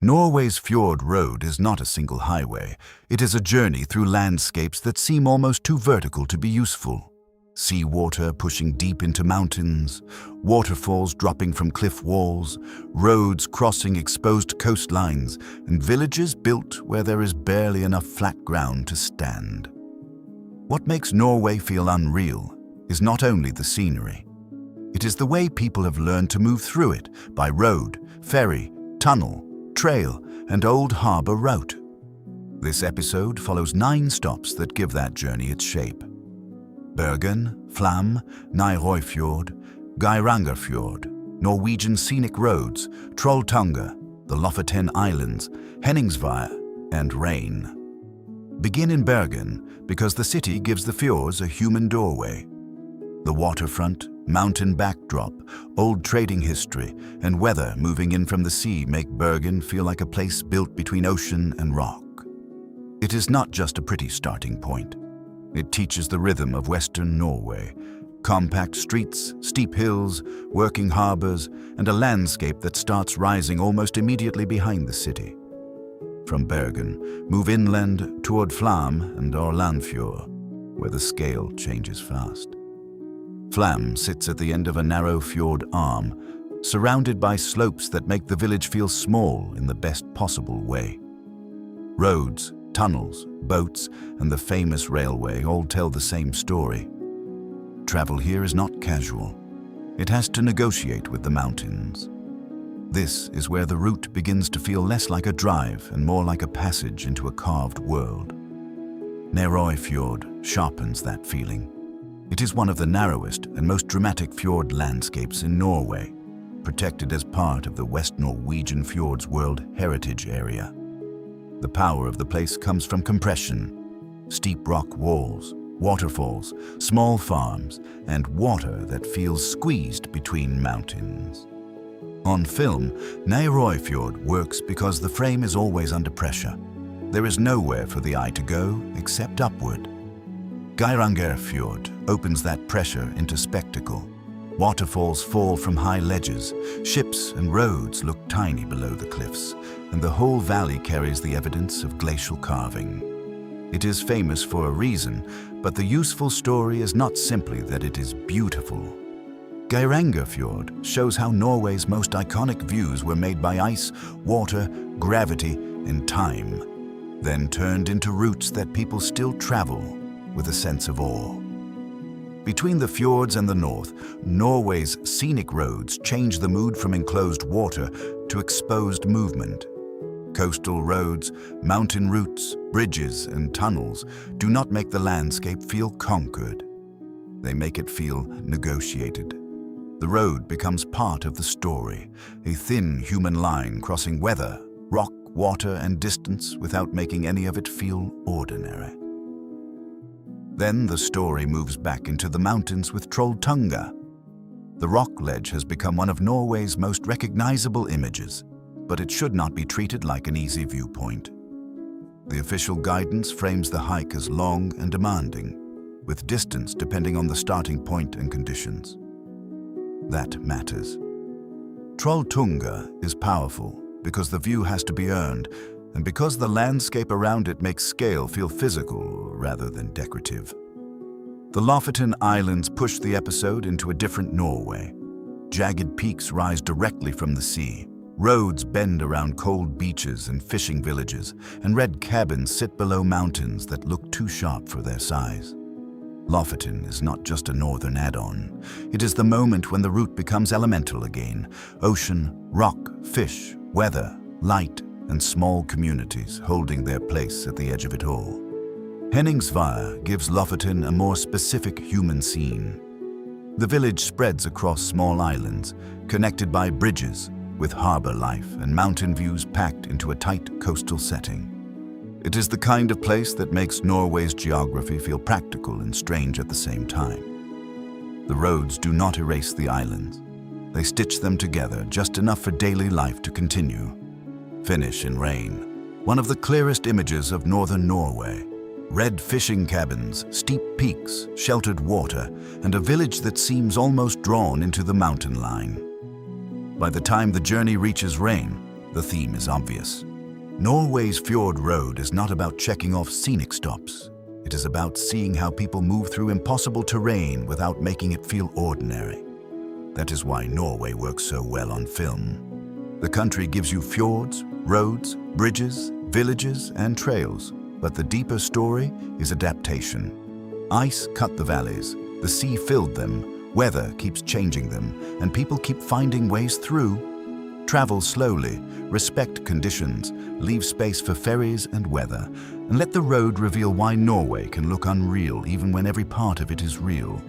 Norway's fjord road is not a single highway. It is a journey through landscapes that seem almost too vertical to be useful. Sea water pushing deep into mountains, waterfalls dropping from cliff walls, roads crossing exposed coastlines, and villages built where there is barely enough flat ground to stand. What makes Norway feel unreal is not only the scenery. It is the way people have learned to move through it by road, ferry, tunnel, trail, and old harbor route. This episode follows 9 stops that give that journey its shape. Bergen, Flam, Naeroyfjord, Geirangerfjord, Norwegian scenic roads, Trolltunga, the Lofoten Islands, Henningsvaer, and Reine. Begin in Bergen because the city gives the fjords a human doorway. The waterfront, mountain backdrop, old trading history, and weather moving in from the sea make Bergen feel like a place built between ocean and rock. It is not just a pretty starting point. It teaches the rhythm of Western Norway. Compact streets, steep hills, working harbors, and a landscape that starts rising almost immediately behind the city. From Bergen, move inland toward Flam and Aurlandsfjord, where the scale changes fast. Flam sits at the end of a narrow fjord arm, surrounded by slopes that make the village feel small in the best possible way. Roads, tunnels, boats, and the famous railway all tell the same story. Travel here is not casual. It has to negotiate with the mountains. This is where the route begins to feel less like a drive and more like a passage into a carved world. Naeroyfjord sharpens that feeling. It is one of the narrowest and most dramatic fjord landscapes in Norway, protected as part of the West Norwegian Fjords World Heritage Area. The power of the place comes from compression, steep rock walls, waterfalls, small farms, and water that feels squeezed between mountains. On film, Naeroyfjord works because the frame is always under pressure. There is nowhere for the eye to go except upward. Geirangerfjord opens that pressure into spectacle. Waterfalls fall from high ledges, ships and roads look tiny below the cliffs, and the whole valley carries the evidence of glacial carving. It is famous for a reason, but the useful story is not simply that it is beautiful. Geirangerfjord shows how Norway's most iconic views were made by ice, water, gravity, and time, then turned into routes that people still travel with a sense of awe. Between the fjords and the north, Norway's scenic roads change the mood from enclosed water to exposed movement. Coastal roads, mountain routes, bridges, and tunnels do not make the landscape feel conquered. They make it feel negotiated. The road becomes part of the story, a thin human line crossing weather, rock, water, and distance without making any of it feel ordinary. Then the story moves back into the mountains with Trolltunga. The rock ledge has become one of Norway's most recognizable images, but it should not be treated like an easy viewpoint. The official guidance frames the hike as long and demanding, with distance depending on the starting point and conditions. That matters. Trolltunga is powerful because the view has to be earned, and because the landscape around it makes scale feel physical rather than decorative. The Lofoten Islands push the episode into a different Norway. Jagged peaks rise directly from the sea. Roads bend around cold beaches and fishing villages, and red cabins sit below mountains that look too sharp for their size. Lofoten is not just a northern add-on. It is the moment when the route becomes elemental again. Ocean, rock, fish, weather, light, and small communities holding their place at the edge of it all. Henningsvaer gives Lofoten a more specific human scene. The village spreads across small islands, connected by bridges, with harbor life and mountain views packed into a tight coastal setting. It is the kind of place that makes Norway's geography feel practical and strange at the same time. The roads do not erase the islands. They stitch them together just enough for daily life to continue. Finish in Reine, one of the clearest images of northern Norway. Red fishing cabins, steep peaks, sheltered water, and a village that seems almost drawn into the mountain line. By the time the journey reaches Reine, The theme is obvious. Norway's fjord road is not about checking off scenic stops. It is about seeing how people move through impossible terrain without making it feel ordinary. That is why Norway works so well on film. The country gives you fjords, roads, bridges, villages, and trails, but the deeper story is adaptation. Ice cut the valleys, the sea filled them, weather keeps changing them, and people keep finding ways through. Travel slowly, respect conditions, leave space for ferries and weather, and let the road reveal why Norway can look unreal even when every part of it is real.